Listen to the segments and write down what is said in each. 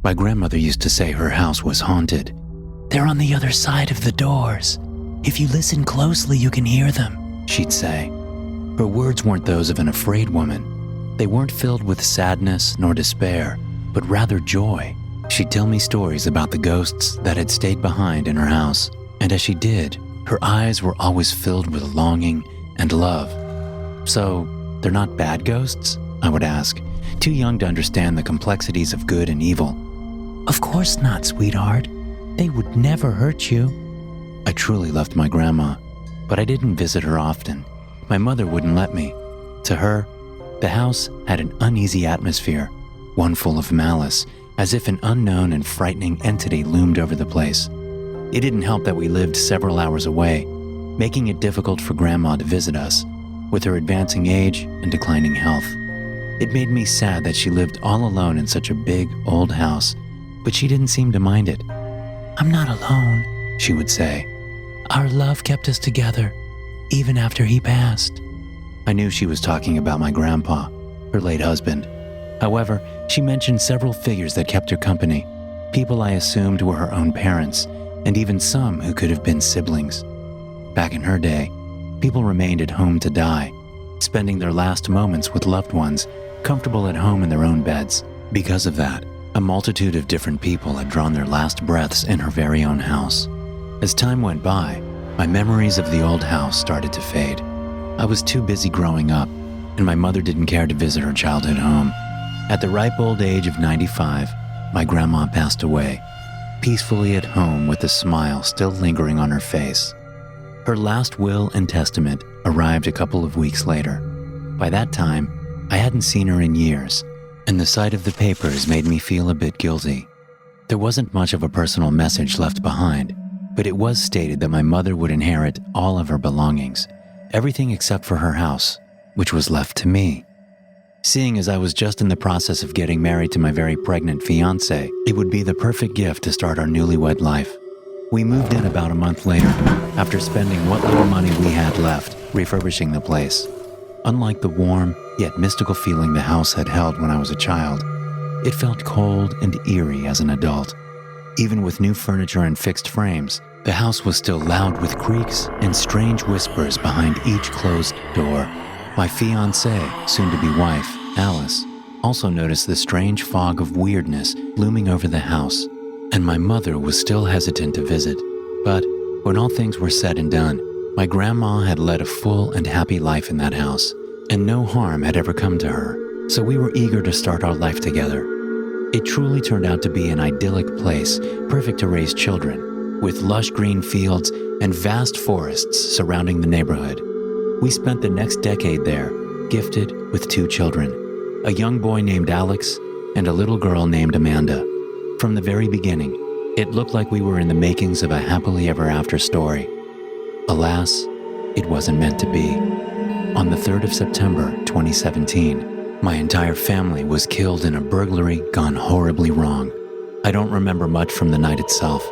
My grandmother used to say her house was haunted. "They're on the other side of the doors. If you listen closely, you can hear them," she'd say. Her words weren't those of an afraid woman. They weren't filled with sadness nor despair, but rather joy. She'd tell me stories about the ghosts that had stayed behind in her house, and as she did, her eyes were always filled with longing and love. "So, they're not bad ghosts?" I would ask, too young to understand the complexities of good and evil. "Of course not, sweetheart. They would never hurt you." I truly loved my grandma, but I didn't visit her often. My mother wouldn't let me. To her, the house had an uneasy atmosphere, one full of malice, as if an unknown and frightening entity loomed over the place. It didn't help that we lived several hours away, making it difficult for Grandma to visit us, with her advancing age and declining health. It made me sad that she lived all alone in such a big, old house, but she didn't seem to mind it. "I'm not alone," she would say. "Our love kept us together, even after he passed." I knew she was talking about my grandpa, her late husband. However, she mentioned several figures that kept her company, people I assumed were her own parents, and even some who could have been siblings. Back in her day, people remained at home to die, spending their last moments with loved ones, comfortable at home in their own beds. Because of that, a multitude of different people had drawn their last breaths in her very own house. As time went by, my memories of the old house started to fade. I was too busy growing up, and my mother didn't care to visit her childhood home. At the ripe old age of 95, my grandma passed away, peacefully at home with a smile still lingering on her face. Her last will and testament arrived a couple of weeks later. By that time, I hadn't seen her in years, and the sight of the papers made me feel a bit guilty. There wasn't much of a personal message left behind, but it was stated that my mother would inherit all of her belongings, everything except for her house, which was left to me. Seeing as I was just in the process of getting married to my very pregnant fiancée, it would be the perfect gift to start our newlywed life. We moved in about a month later, after spending what little money we had left refurbishing the place. Unlike the warm, yet mystical feeling the house had held when I was a child, it felt cold and eerie as an adult. Even with new furniture and fixed frames, the house was still loud with creaks and strange whispers behind each closed door. My fiancée, soon-to-be wife, Alice, also noticed the strange fog of weirdness looming over the house, and my mother was still hesitant to visit. But when all things were said and done, my grandma had led a full and happy life in that house, and no harm had ever come to her, so we were eager to start our life together. It truly turned out to be an idyllic place, perfect to raise children, with lush green fields and vast forests surrounding the neighborhood. We spent the next decade there, gifted with 2 children, a young boy named Alex and a little girl named Amanda. From the very beginning, it looked like we were in the makings of a happily ever after story. Alas, it wasn't meant to be. On the 3rd of September, 2017, my entire family was killed in a burglary gone horribly wrong. I don't remember much from the night itself,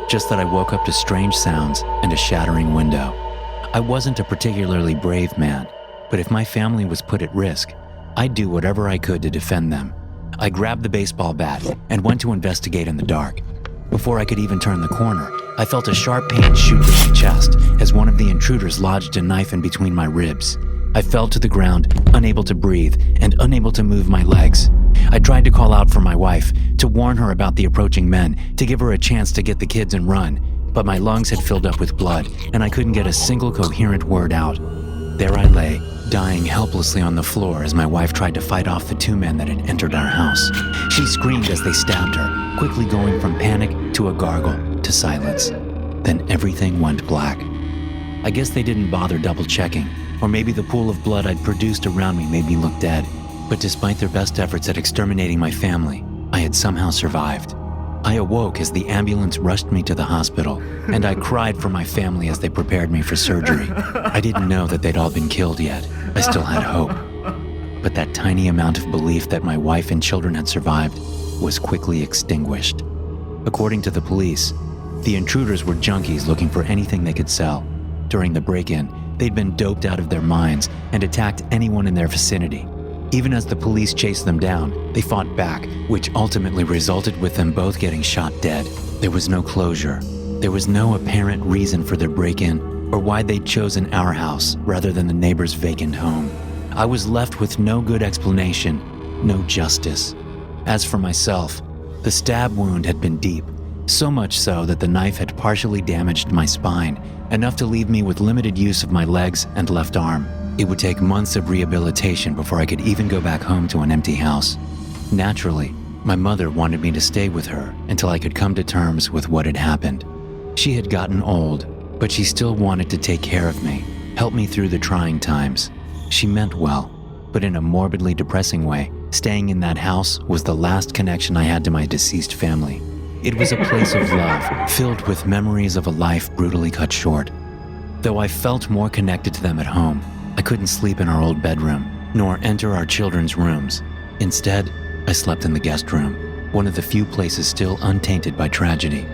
just that I woke up to strange sounds and a shattering window. I wasn't a particularly brave man, but if my family was put at risk, I'd do whatever I could to defend them. I grabbed the baseball bat and went to investigate in the dark. Before I could even turn the corner, I felt a sharp pain shoot through my chest as one of the intruders lodged a knife in between my ribs. I fell to the ground, unable to breathe and unable to move my legs. I tried to call out for my wife, to warn her about the approaching men, to give her a chance to get the kids and run, but my lungs had filled up with blood and I couldn't get a single coherent word out. There I lay, dying helplessly on the floor as my wife tried to fight off the 2 men that had entered our house. She screamed as they stabbed her, quickly going from panic to a gargle to silence. Then everything went black. I guess they didn't bother double-checking, or maybe the pool of blood I'd produced around me made me look dead. But despite their best efforts at exterminating my family, I had somehow survived. I awoke as the ambulance rushed me to the hospital, and I cried for my family as they prepared me for surgery. I didn't know that they'd all been killed yet. I still had hope. But that tiny amount of belief that my wife and children had survived was quickly extinguished. According to the police, the intruders were junkies looking for anything they could sell. During the break-in, they'd been doped out of their minds and attacked anyone in their vicinity. Even as the police chased them down, they fought back, which ultimately resulted with them both getting shot dead. There was no closure. There was no apparent reason for their break-in or why they'd chosen our house rather than the neighbor's vacant home. I was left with no good explanation, no justice. As for myself, the stab wound had been deep, so much so that the knife had partially damaged my spine, enough to leave me with limited use of my legs and left arm. It would take months of rehabilitation before I could even go back home to an empty house. Naturally, my mother wanted me to stay with her until I could come to terms with what had happened. She had gotten old, but she still wanted to take care of me, help me through the trying times. She meant well, but in a morbidly depressing way, staying in that house was the last connection I had to my deceased family. It was a place of love, filled with memories of a life brutally cut short. Though I felt more connected to them at home, I couldn't sleep in our old bedroom, nor enter our children's rooms. Instead, I slept in the guest room, one of the few places still untainted by tragedy.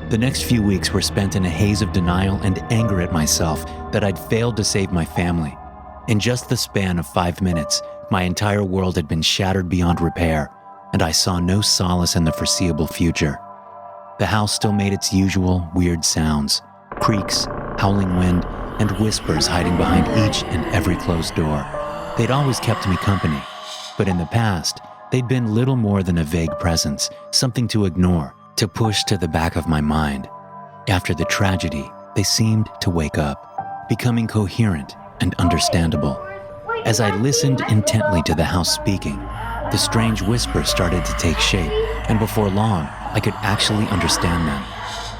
The next few weeks were spent in a haze of denial and anger at myself that I'd failed to save my family. In just the span of 5 minutes, my entire world had been shattered beyond repair, and I saw no solace in the foreseeable future. The house still made its usual weird sounds, creaks, howling wind, and whispers hiding behind each and every closed door. They'd always kept me company, but in the past, they'd been little more than a vague presence, something to ignore, to push to the back of my mind. After the tragedy, they seemed to wake up, becoming coherent and understandable. As I listened intently to the house speaking, the strange whispers started to take shape, and before long, I could actually understand them.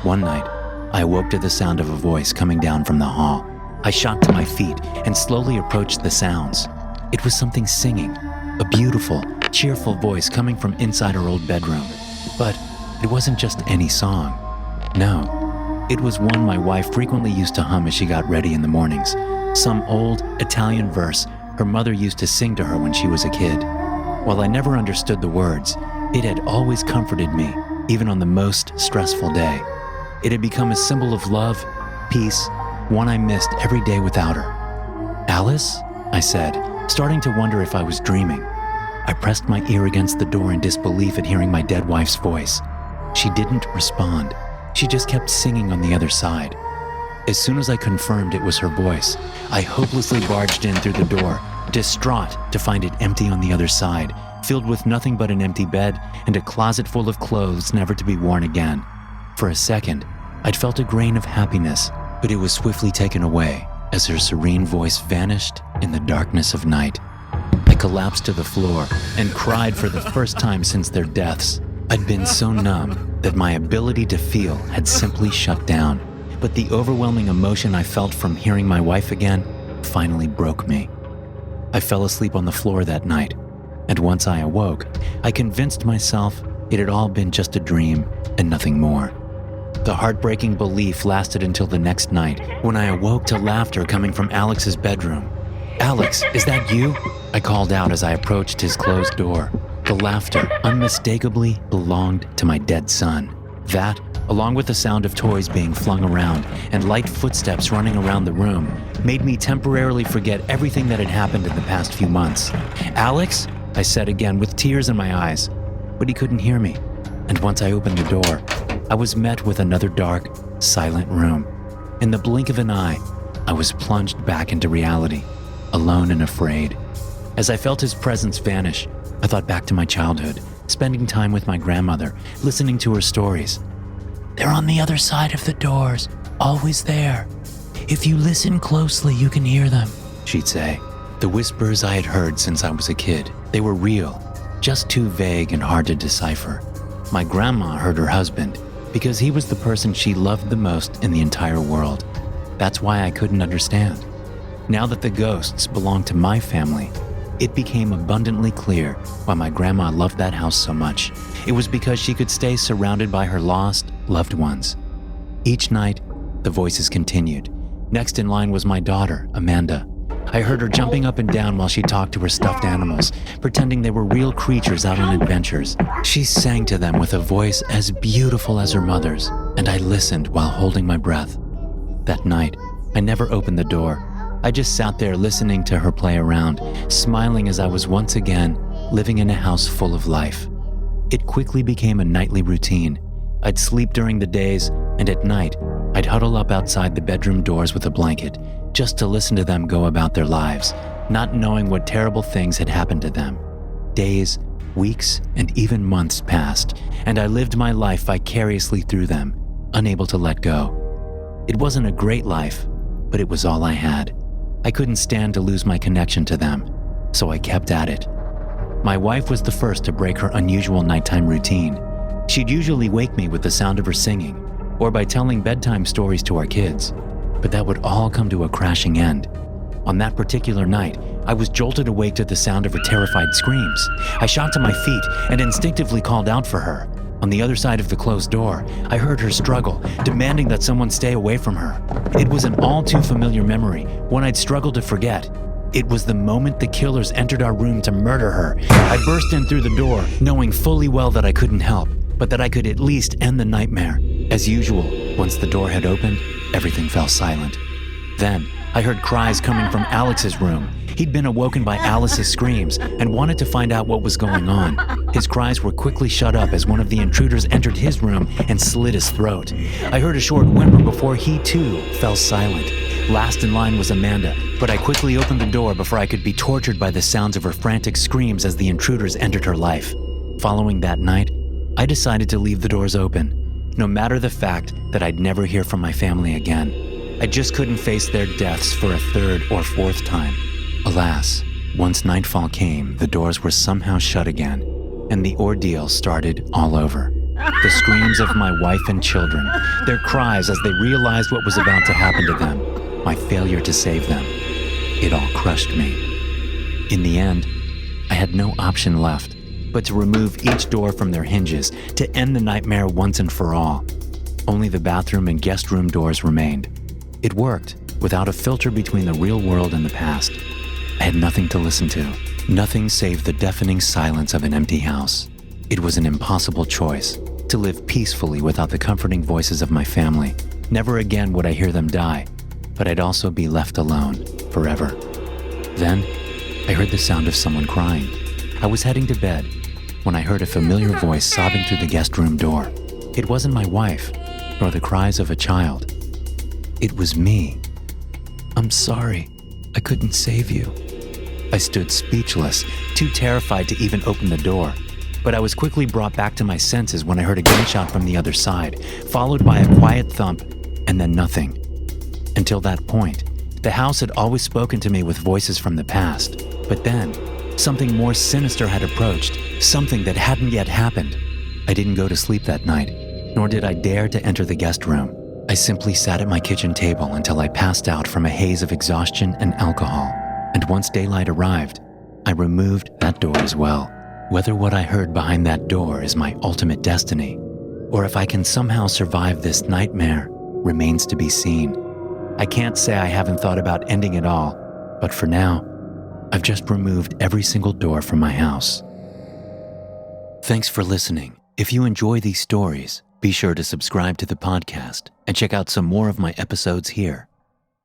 One night, I awoke to the sound of a voice coming down from the hall. I shot to my feet and slowly approached the sounds. It was something singing, a beautiful, cheerful voice coming from inside our old bedroom. But it wasn't just any song. No, it was one my wife frequently used to hum as she got ready in the mornings. Some old Italian verse her mother used to sing to her when she was a kid. While I never understood the words, it had always comforted me, even on the most stressful day. It had become a symbol of love, peace, one I missed every day without her. "Alice?" I said, starting to wonder if I was dreaming. I pressed my ear against the door in disbelief at hearing my dead wife's voice. She didn't respond. She just kept singing on the other side. As soon as I confirmed it was her voice, I hopelessly barged in through the door, distraught to find it empty on the other side, filled with nothing but an empty bed and a closet full of clothes never to be worn again. For a second, I'd felt a grain of happiness, but it was swiftly taken away as her serene voice vanished in the darkness of night. I collapsed to the floor and cried for the first time since their deaths. I'd been so numb that my ability to feel had simply shut down, but the overwhelming emotion I felt from hearing my wife again finally broke me. I fell asleep on the floor that night, and once I awoke, I convinced myself it had all been just a dream and nothing more. The heartbreaking belief lasted until the next night, when I awoke to laughter coming from Alex's bedroom. "Alex, is that you?" I called out as I approached his closed door. The laughter unmistakably belonged to my dead son. That, along with the sound of toys being flung around and light footsteps running around the room, made me temporarily forget everything that had happened in the past few months. "Alex?" I said again with tears in my eyes, but he couldn't hear me. And once I opened the door, I was met with another dark, silent room. In the blink of an eye, I was plunged back into reality, alone and afraid. As I felt his presence vanish, I thought back to my childhood, spending time with my grandmother, listening to her stories. "They're on the other side of the doors, always there. If you listen closely, you can hear them," she'd say. The whispers I had heard since I was a kid, they were real, just too vague and hard to decipher. My grandma heard her husband, because he was the person she loved the most in the entire world. That's why I couldn't understand. Now that the ghosts belonged to my family, it became abundantly clear why my grandma loved that house so much. It was because she could stay surrounded by her lost, loved ones. Each night, the voices continued. Next in line was my daughter, Amanda. I heard her jumping up and down while she talked to her stuffed animals, pretending they were real creatures out on adventures. She sang to them with a voice as beautiful as her mother's, and I listened while holding my breath. That night, I never opened the door, I just sat there listening to her play around, smiling as I was once again living in a house full of life. It quickly became a nightly routine. I'd sleep during the days, and at night, I'd huddle up outside the bedroom doors with a blanket just to listen to them go about their lives, not knowing what terrible things had happened to them. Days, weeks, and even months passed, and I lived my life vicariously through them, unable to let go. It wasn't a great life, but it was all I had. I couldn't stand to lose my connection to them, so I kept at it. My wife was the first to break her unusual nighttime routine. She'd usually wake me with the sound of her singing, or by telling bedtime stories to our kids, but that would all come to a crashing end. On that particular night, I was jolted awake to the sound of her terrified screams. I shot to my feet and instinctively called out for her. On the other side of the closed door, I heard her struggle, demanding that someone stay away from her. It was an all too familiar memory, one I'd struggled to forget. It was the moment the killers entered our room to murder her. I burst in through the door, knowing fully well that I couldn't help, but that I could at least end the nightmare. As usual, once the door had opened, everything fell silent. Then, I heard cries coming from Alex's room. He'd been awoken by Alice's screams and wanted to find out what was going on. His cries were quickly shut up as one of the intruders entered his room and slit his throat. I heard a short whimper before he too fell silent. Last in line was Amanda, but I quickly opened the door before I could be tortured by the sounds of her frantic screams as the intruders entered her life. Following that night, I decided to leave the doors open, no matter the fact that I'd never hear from my family again. I just couldn't face their deaths for a third or fourth time. Alas, once nightfall came, the doors were somehow shut again, and the ordeal started all over. The screams of my wife and children, their cries as they realized what was about to happen to them, my failure to save them, it all crushed me. In the end, I had no option left but to remove each door from their hinges to end the nightmare once and for all. Only the bathroom and guest room doors remained. It worked, without a filter between the real world and the past. I had nothing to listen to, nothing save the deafening silence of an empty house. It was an impossible choice, to live peacefully without the comforting voices of my family. Never again would I hear them die, but I'd also be left alone, forever. Then, I heard the sound of someone crying. I was heading to bed when I heard a familiar voice sobbing through the guest room door. It wasn't my wife, nor the cries of a child. It was me. "I'm sorry, I couldn't save you." I stood speechless, too terrified to even open the door. But I was quickly brought back to my senses when I heard a gunshot from the other side, followed by a quiet thump, and then nothing. Until that point, the house had always spoken to me with voices from the past. But then, something more sinister had approached, something that hadn't yet happened. I didn't go to sleep that night, nor did I dare to enter the guest room. I simply sat at my kitchen table until I passed out from a haze of exhaustion and alcohol. And once daylight arrived, I removed that door as well. Whether what I heard behind that door is my ultimate destiny, or if I can somehow survive this nightmare, remains to be seen. I can't say I haven't thought about ending it all, but for now, I've just removed every single door from my house. Thanks for listening. If you enjoy these stories, be sure to subscribe to the podcast and check out some more of my episodes here.